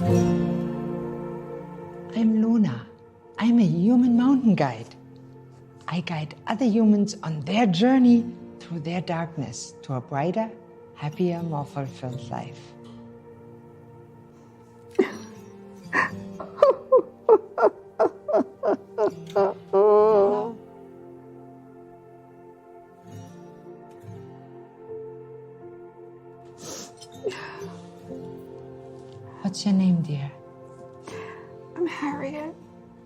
I'm Luna. I'm a human mountain guide. I guide other humans on their journey through their darkness to a brighter, happier, more fulfilled life. What's your name, dear? I'm Harriet.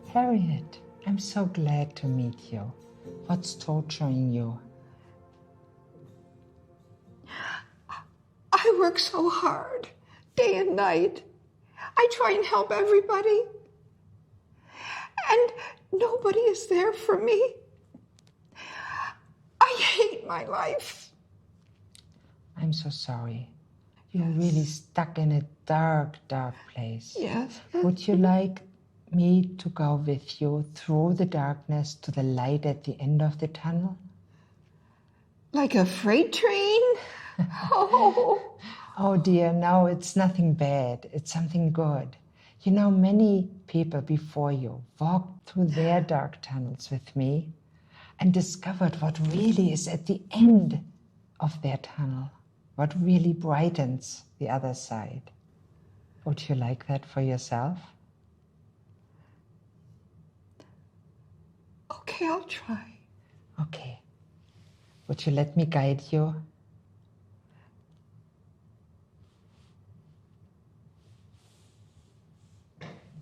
Harriet, I'm so glad to meet you. What's torturing you? I work so hard, day and night. I try and help everybody. And nobody is there for me. I hate my life. I'm so sorry. You're really stuck in a dark, dark place. Yes. Would you like me to go with you through the darkness to the light at the end of the tunnel? Like a freight train? Oh. Oh dear, no, it's nothing bad. It's something good. You know, many people before you walked through their dark tunnels with me and discovered what really is at the end of their tunnel, what really brightens the other side. Would you like that for yourself? Okay, I'll try. Okay. Would you let me guide you?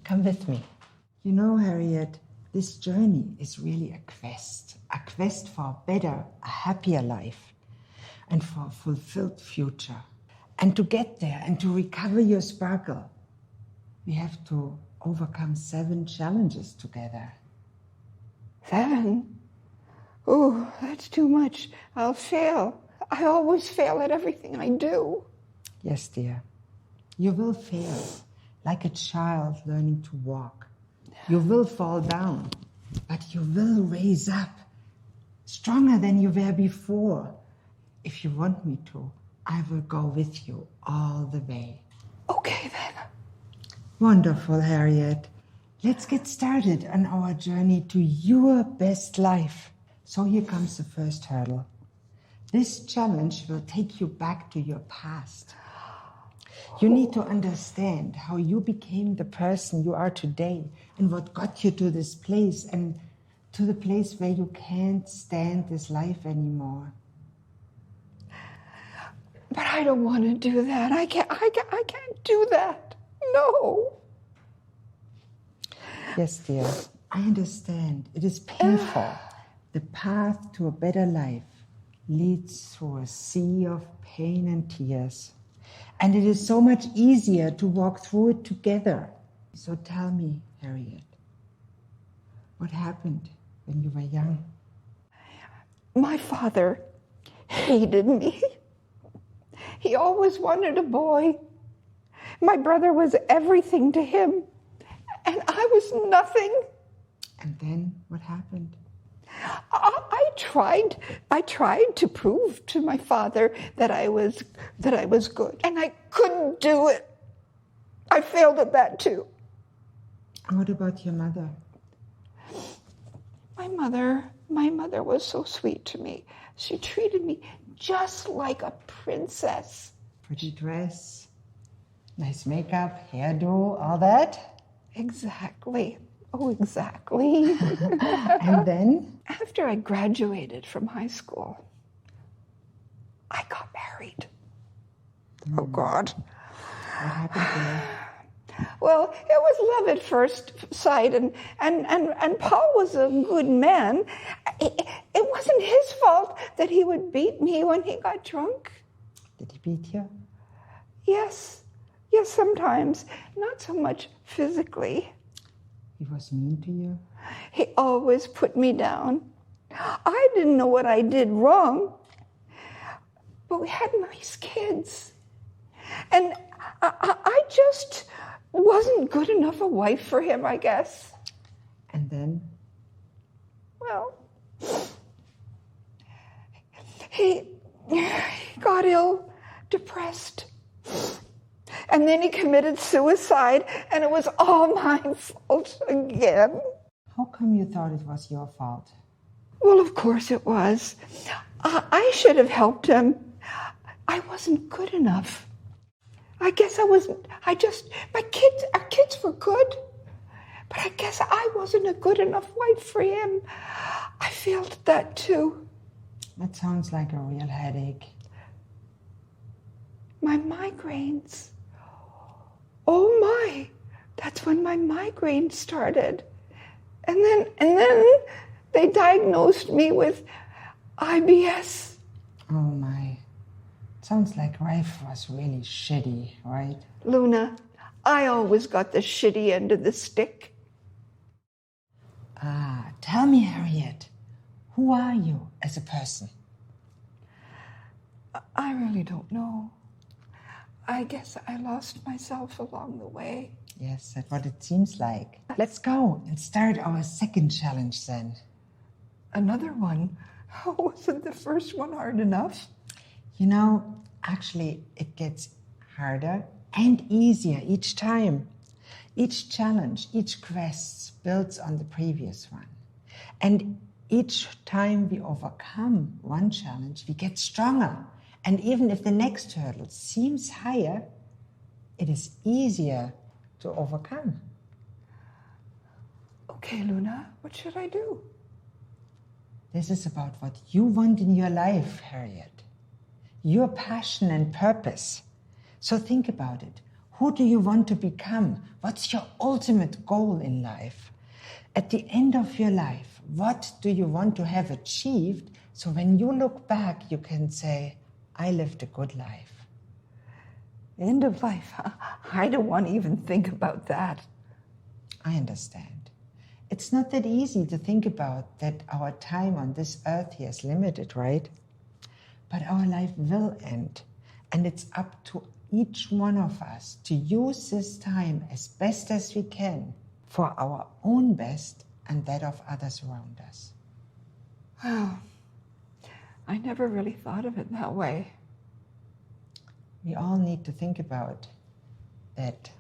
Come with me. You know, Harriet, this journey is really a quest for a better, a happier life, and for a fulfilled future. And to get there and to recover your sparkle, we have to overcome 7 challenges together. 7? Oh, that's too much. I'll fail. I always fail at everything I do. Yes, dear. You will fail, like a child learning to walk. You will fall down, but you will raise up, stronger than you were before. If you want me to, I will go with you all the way. Okay, then. Wonderful, Harriet. Let's get started on our journey to your best life. So here comes the first hurdle. This challenge will take you back to your past. You need to understand how you became the person you are today and what got you to this place and to the place where you can't stand this life anymore. But I don't want to do that. I can't do that. No. Yes, dear, I understand. It is painful. The path to a better life leads through a sea of pain and tears. And it is so much easier to walk through it together. So tell me, Harriet, what happened when you were young? My father hated me. He always wanted a boy. My brother was everything to him, and I was nothing. And then what happened? I tried to prove to my father that I was good, and I couldn't do it. I failed at that too. And what about your mother? My mother was so sweet to me. She treated me just like a princess. Pretty dress, nice makeup, hairdo, all that? Exactly. Oh, exactly. And then? After I graduated from high school, I got married. Oh, God. What happened there? Well, it was love at first sight, and Paul was a good man. It wasn't his fault that he would beat me when he got drunk. Did he beat you? Yes, sometimes. Not so much physically. He was mean to you? He always put me down. I didn't know what I did wrong, but we had nice kids. And I just wasn't good enough a wife for him, I guess. And then? Well, he got ill, depressed. And then he committed suicide, and it was all my fault again. How come you thought it was your fault? Well, of course it was. I should have helped him. I wasn't good enough. I guess I wasn't. Our kids were good. But I guess I wasn't a good enough wife for him. I felt that too. That sounds like a real headache. My migraines. Oh my, that's when my migraine started. And then they diagnosed me with IBS. Oh my. Sounds like life was really shitty, right? Luna, I always got the shitty end of the stick. Tell me, Harriet, who are you as a person? I really don't know. I guess I lost myself along the way. Yes, that's what it seems like. Let's go and start our second challenge then. Another one? Wasn't the first one hard enough? You know, actually, it gets harder and easier each time. Each challenge, each quest builds on the previous one. And each time we overcome one challenge, we get stronger. And even if the next hurdle seems higher, it is easier to overcome. Okay, Luna, what should I do? This is about what you want in your life, Harriet. Your passion and purpose. So think about it. Who do you want to become? What's your ultimate goal in life? At the end of your life, what do you want to have achieved? So when you look back, you can say, I lived a good life. End of life? I don't want to even think about that. I understand. It's not that easy to think about that our time on this earth here is limited, right? But our life will end. And it's up to each one of us to use this time as best as we can for our own best and that of others around us. Wow. I never really thought of it that way. We all need to think about that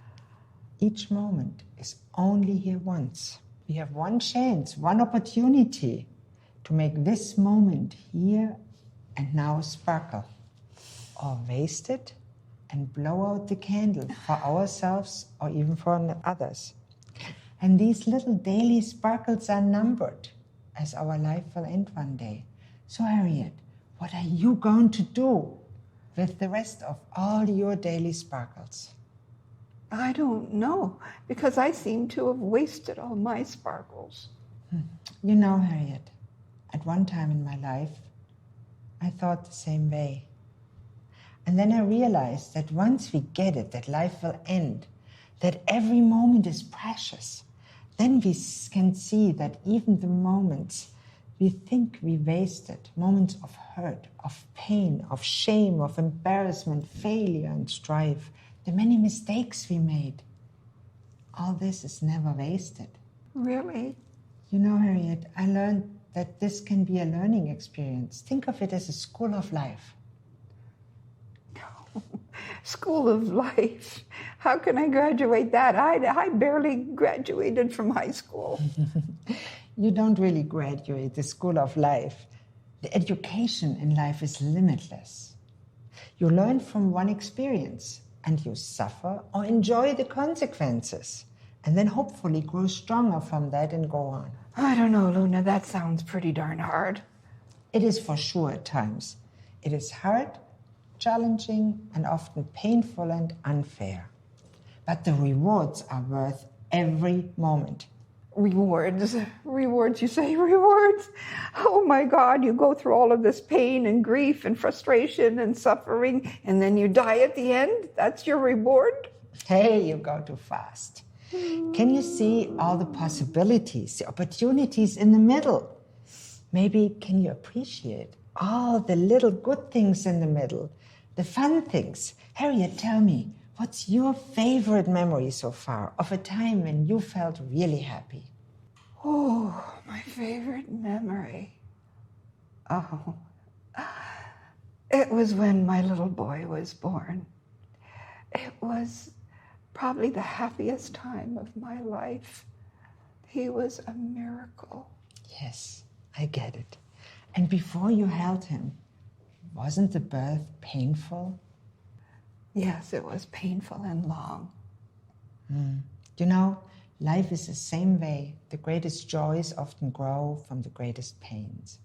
each moment is only here once. We have one chance, one opportunity to make this moment here and now sparkle, or waste it and blow out the candle for ourselves or even for others. And these little daily sparkles are numbered, as our life will end one day. So Harriet, what are you going to do with the rest of all your daily sparkles? I don't know, because I seem to have wasted all my sparkles. You know, Harriet, at one time in my life, I thought the same way. And then I realized that once we get it, that life will end, that every moment is precious, then we can see that even the moments we think we wasted, moments of hurt, of pain, of shame, of embarrassment, failure and strife, the many mistakes we made, all this is never wasted. Really? You know, Harriet, I learned that this can be a learning experience. Think of it as a school of life. School of life. How can I graduate that? I barely graduated from high school. You don't really graduate the school of life. The education in life is limitless. You learn from one experience and you suffer or enjoy the consequences and then hopefully grow stronger from that and go on. I don't know, Luna, that sounds pretty darn hard. It is for sure at times. It is hard, challenging, and often painful and unfair. But the rewards are worth every moment. Rewards, you say, rewards? Oh my God, you go through all of this pain and grief and frustration and suffering, and then you die at the end? That's your reward? Hey, you go too fast. Can you see all the possibilities, the opportunities in the middle? Maybe can you appreciate all the little good things in the middle, the fun things? Harriet, tell me, what's your favorite memory so far of a time when you felt really happy? Oh, my favorite memory. Oh, it was when my little boy was born. It was probably the happiest time of my life. He was a miracle. Yes, I get it. And before you held him, wasn't the birth painful? Yes, it was painful and long. You know, life is the same way. The greatest joys often grow from the greatest pains.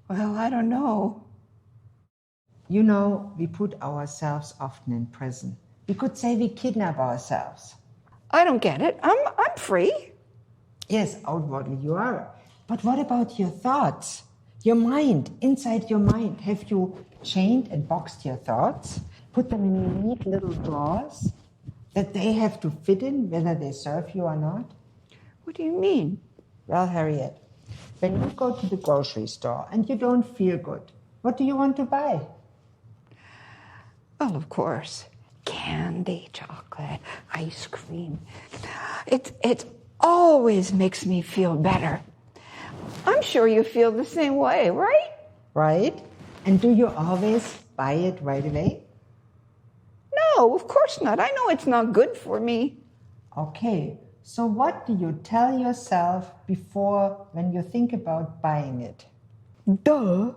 Well, I don't know. You know, we put ourselves often in prison. We could say we kidnap ourselves. I don't get it. I'm free. Yes, outwardly you are. But what about your thoughts? Your mind, inside your mind. Have you chained and boxed your thoughts? Put them in neat little drawers that they have to fit in, whether they serve you or not? What do you mean? Well, Harriet, when you go to the grocery store and you don't feel good, what do you want to buy? Well, of course, candy, chocolate, ice cream. It always makes me feel better. I'm sure you feel the same way, right? Right? And do you always buy it right away? No, of course not. I know it's not good for me. Okay, so what do you tell yourself before when you think about buying it? Duh.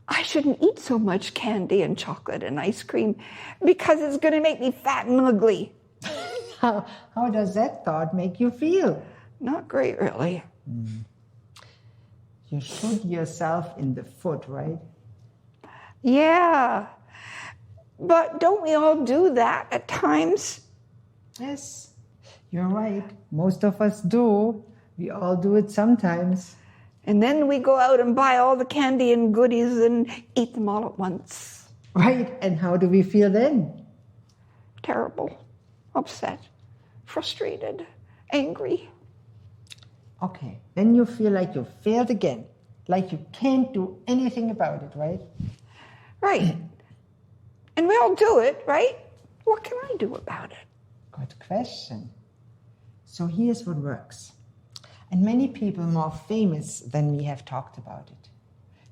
I shouldn't eat so much candy and chocolate and ice cream because it's going to make me fat and ugly. How does that thought make you feel? Not great, really. You shoot yourself in the foot, right? Yeah. But don't we all do that at times? Yes, you're right. Most of us do. We all do it sometimes. And then we go out and buy all the candy and goodies and eat them all at once. Right, and how do we feel then? Terrible, upset, frustrated, angry. Okay, then you feel like you failed again, like you can't do anything about it, right? Right. And we all do it, right? What can I do about it? Good question. So here's what works. And many people more famous than me have talked about it.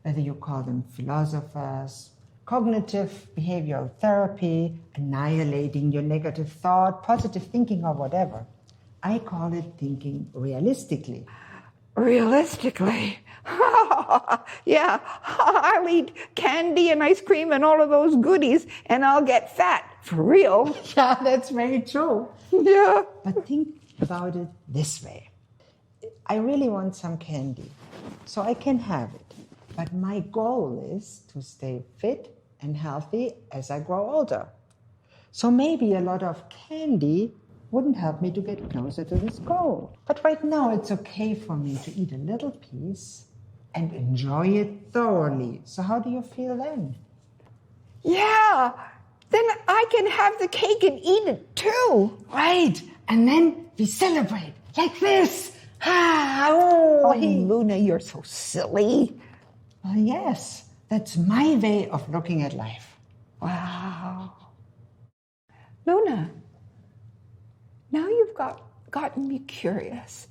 Whether you call them philosophers, cognitive behavioral therapy, annihilating your negative thought, positive thinking, or whatever. I call it thinking realistically. Realistically? Yeah, I'll eat candy and ice cream and all of those goodies and I'll get fat, for real. Yeah, that's very true. Yeah. But think about it this way. I really want some candy, so I can have it. But my goal is to stay fit and healthy as I grow older. So maybe a lot of candy wouldn't help me to get closer to this goal. But right now it's okay for me to eat a little piece and enjoy it thoroughly. So how do you feel then? Yeah, then I can have the cake and eat it too. Right, and then we celebrate like this. Oh, Luna, you're so silly. Well, yes, that's my way of looking at life. Wow. Luna, now you've gotten me curious.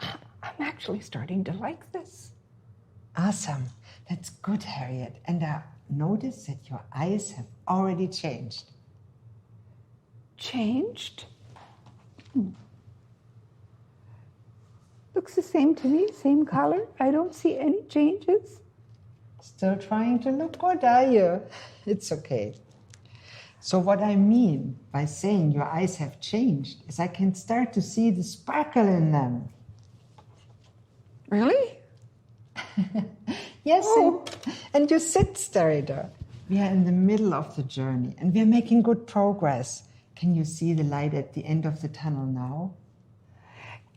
I'm actually starting to like this. Awesome. That's good, Harriet. And notice that your eyes have already changed. Changed? Looks the same to me, same color. I don't see any changes. Still trying to look good, are you? It's okay. So what I mean by saying your eyes have changed is I can start to see the sparkle in them. Really? Yes, and you sit straighter. We are in the middle of the journey and we are making good progress. Can you see the light at the end of the tunnel now?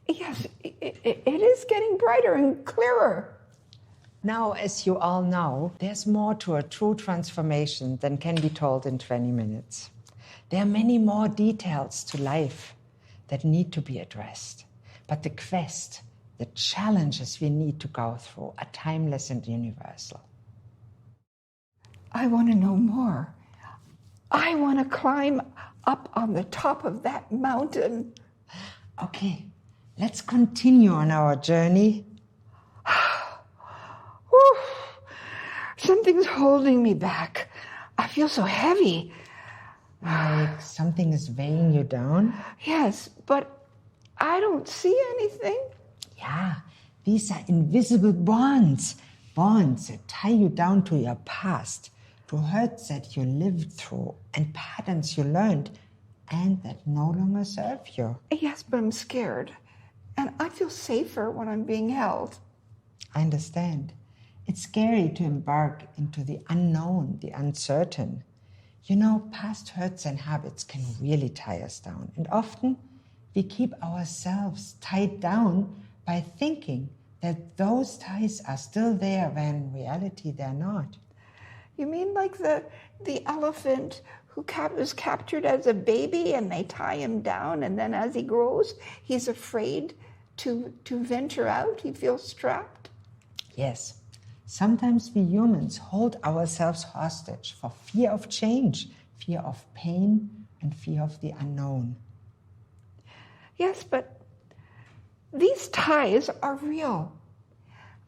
Yes, it is getting brighter and clearer. Now, as you all know, there's more to a true transformation than can be told in 20 minutes. There are many more details to life that need to be addressed. But the quest, the challenges we need to go through are timeless and universal. I want to know more. I want to climb up on the top of that mountain. Okay, let's continue on our journey. Something's holding me back. I feel so heavy. Like something is weighing you down? Yes, but I don't see anything. Yeah, these are invisible bonds. Bonds that tie you down to your past, to hurts that you lived through and patterns you learned and that no longer serve you. Yes, but I'm scared. And I feel safer when I'm being held. I understand. It's scary to embark into the unknown, the uncertain. You know, past hurts and habits can really tie us down. And often we keep ourselves tied down by thinking that those ties are still there when in reality they're not. You mean like the elephant who was captured as a baby and they tie him down, and then as he grows, he's afraid to venture out? He feels trapped? Yes. Sometimes we humans hold ourselves hostage for fear of change, fear of pain, and fear of the unknown. Yes, but these ties are real.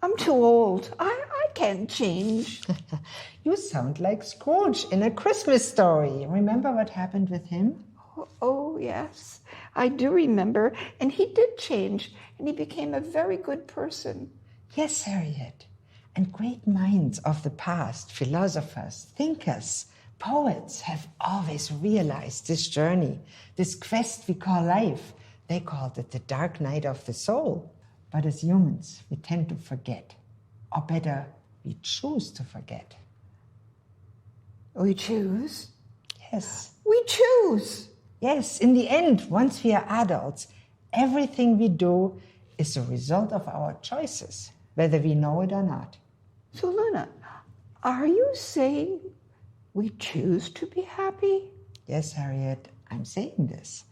I'm too old. I can't change. You sound like Scrooge in A Christmas Story. Remember what happened with him? Oh, yes, I do remember. And he did change, and he became a very good person. Yes, Harriet. And great minds of the past, philosophers, thinkers, poets have always realized this journey, this quest we call life. They called it the dark night of the soul. But as humans, we tend to forget. Or better, we choose to forget. We choose? Yes. We choose. Yes, in the end, once we are adults, everything we do is a result of our choices, whether we know it or not. So, Luna, are you saying we choose to be happy? Yes, Harriet, I'm saying this.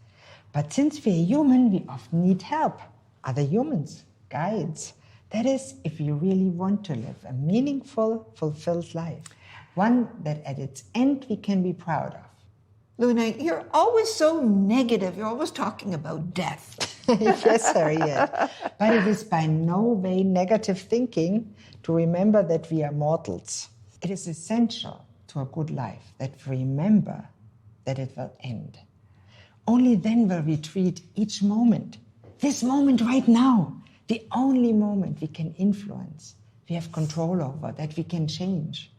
But since we're human, we often need help. Other humans, guides. That is, if we really want to live a meaningful, fulfilled life. One that at its end we can be proud of. Luna, you're always so negative. You're always talking about death. Yes, Harriet. But it is by no way negative thinking to remember that we are mortals. It is essential to a good life that we remember that it will end. Only then will we treat each moment, this moment right now, the only moment we can influence, we have control over, that we can change,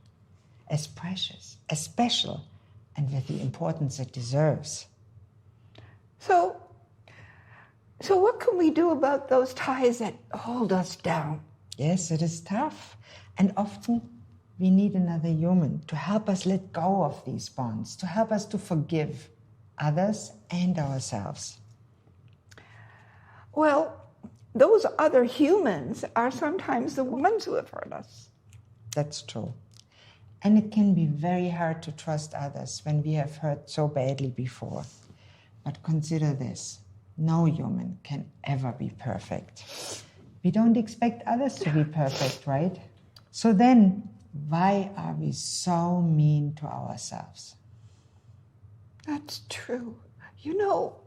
as precious, as special, and with the importance it deserves. So what can we do about those ties that hold us down? Yes, it is tough. And often we need another human to help us let go of these bonds, to help us to forgive others and ourselves. Well, those other humans are sometimes the ones who have hurt us. That's true. And it can be very hard to trust others when we have hurt so badly before. But consider this, no human can ever be perfect. We don't expect others to be perfect, right? So then, why are we so mean to ourselves? That's true. You know,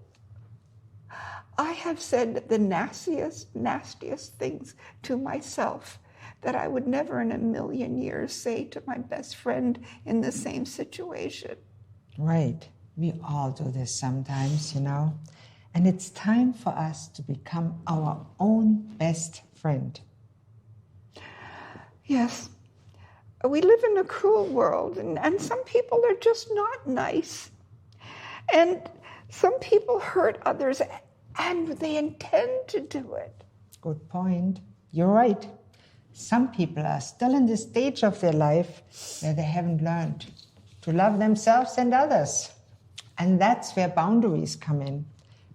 I have said the nastiest things to myself that I would never in a million years say to my best friend in the same situation. Right. We all do this sometimes, you know. And it's time for us to become our own best friend. Yes. We live in a cruel world, and some people are just not nice. And some people hurt others, and they intend to do it. Good point. You're right. Some people are still in the stage of their life where they haven't learned to love themselves and others. And that's where boundaries come in.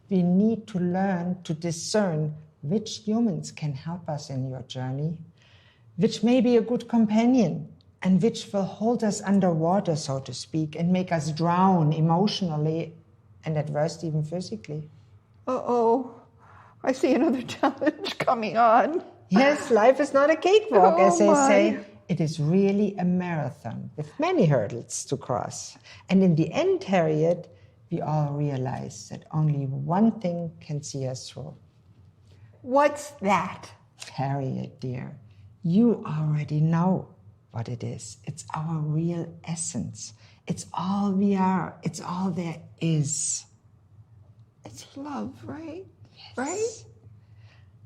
We need to learn to discern which humans can help us in your journey, which may be a good companion, and which will hold us underwater, so to speak, and make us drown emotionally and at worst even physically. Uh-oh, I see another challenge coming on. Yes, life is not a cakewalk, as they my. say. It is really a marathon with many hurdles to cross. And in the end, Harriet, we all realize that only one thing can see us through. What's that? Harriet, dear, you already know what it is. It's our real essence. It's all we are. It's all there is. It's love, right? Yes. Right?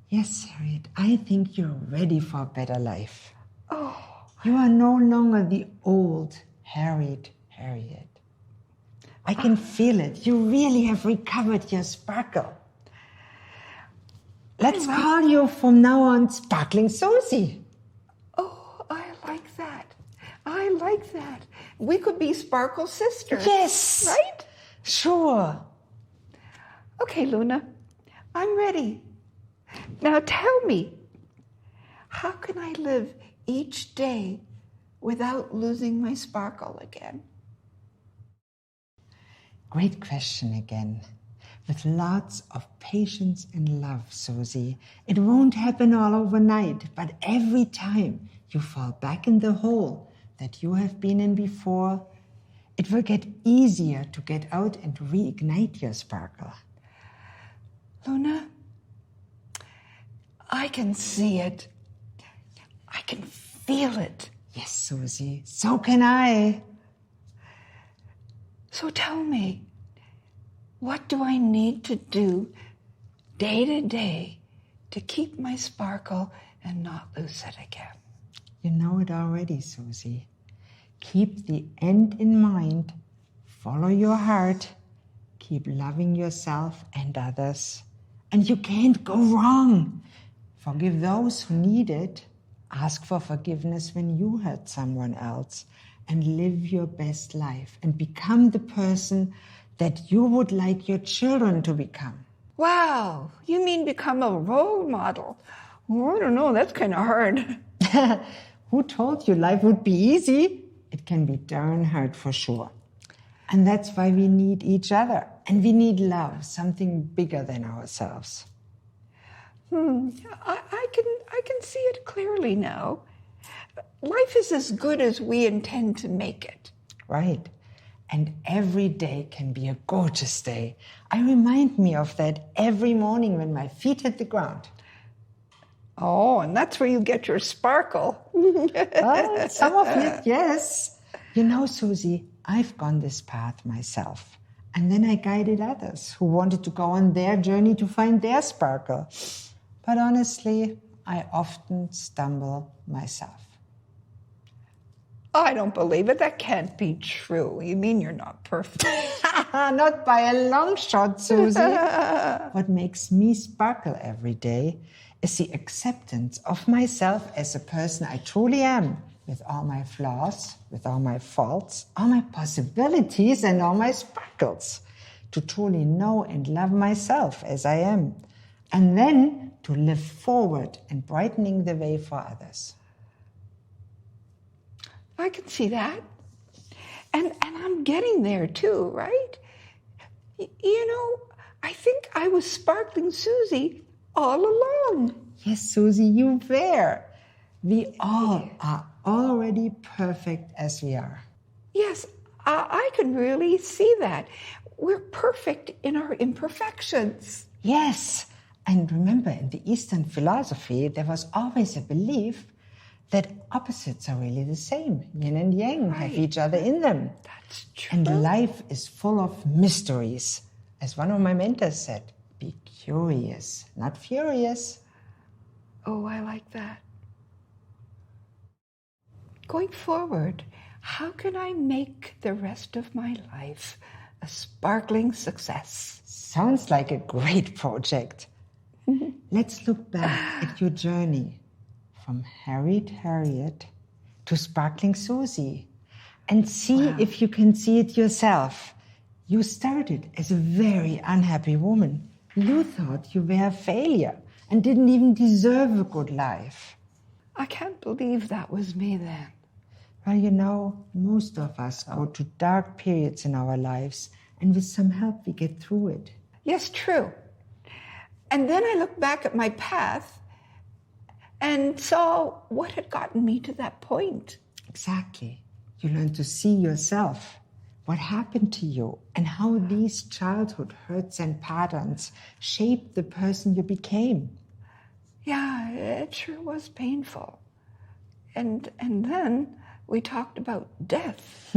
Yes, Harriet, I think you're ready for a better life. Oh. You are no longer the old Harriet. I can feel it. You really have recovered your sparkle. Let's call you from now on Sparkling Susie. Oh, I like that. I like that. We could be Sparkle sisters. Yes. Right? Sure. Okay, Luna, I'm ready. Now tell me, how can I live each day without losing my sparkle again? Great question again. With lots of patience and love, Susie. It won't happen all overnight, but every time you fall back in the hole that you have been in before, it will get easier to get out and reignite your sparkle. Luna, I can see it. I can feel it. Yes, Susie, so can I. So tell me, what do I need to do day to day to keep my sparkle and not lose it again? You know it already, Susie. Keep the end in mind. Follow your heart. Keep loving yourself and others. And you can't go wrong. Forgive those who need it. Ask for forgiveness when you hurt someone else. And live your best life. And become the person that you would like your children to become. Wow, you mean become a role model? Oh, I don't know, that's kind of hard. Who told you life would be easy? It can be darn hard for sure. And that's why we need each other. And we need love, something bigger than ourselves. I can see it clearly now. Life is as good as we intend to make it. Right. And every day can be a gorgeous day. I remind me of that every morning when my feet hit the ground. Oh, and that's where you get your sparkle. Well, some of it, yes. You know, Susie, I've gone this path myself. And then I guided others who wanted to go on their journey to find their sparkle. But honestly, I often stumble myself. I don't believe it. That can't be true. You mean you're not perfect? Not by a long shot, Susie. What makes me sparkle every day is the acceptance of myself as a person I truly am, with all my flaws, with all my faults, all my possibilities and all my sparkles. To truly know and love myself as I am. And then to live forward and brightening the way for others. I can see that. And I'm getting there too, right? You know, I think I was Sparkling Susie all along. Yes, Susie, you were. We all are already perfect as we are. Yes, I can really see that. We're perfect in our imperfections. Yes. And remember, in the Eastern philosophy, there was always a belief that opposites are really the same. Yin and yang have each other in them. That's true. And life is full of mysteries. As one of my mentors said, be curious, not furious. Oh, I like that. Going forward, how can I make the rest of my life a sparkling success? Sounds like a great project. Let's look back at your journey from Harriet to Sparkling Susie and see if you can see it yourself. You started as a very unhappy woman. You thought you were a failure and didn't even deserve a good life. I can't believe that was me then. Well, you know, most of us go to dark periods in our lives, and with some help we get through it. Yes, true. And then I looked back at my path and saw what had gotten me to that point. Exactly. You learn to see yourself, what happened to you, and how these childhood hurts and patterns shaped the person you became. Yeah, it sure was painful. And then we talked about death.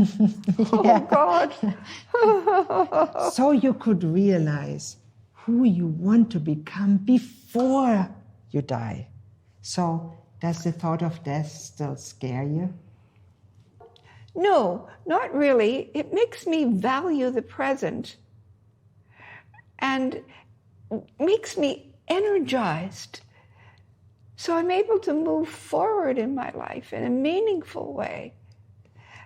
Oh, God. So you could realize who you want to become before you die. So does the thought of death still scare you? No, not really. It makes me value the present and makes me energized. So I'm able to move forward in my life in a meaningful way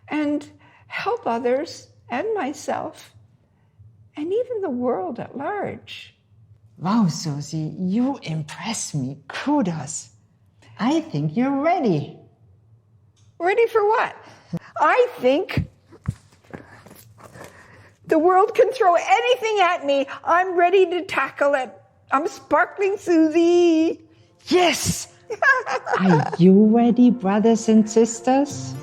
and help others and myself and even the world at large. Wow, Susie, you impress me. Kudos. I think you're ready. Ready for what? I think the world can throw anything at me. I'm ready to tackle it. I'm sparkling Susie. Yes! Are you ready, brothers and sisters?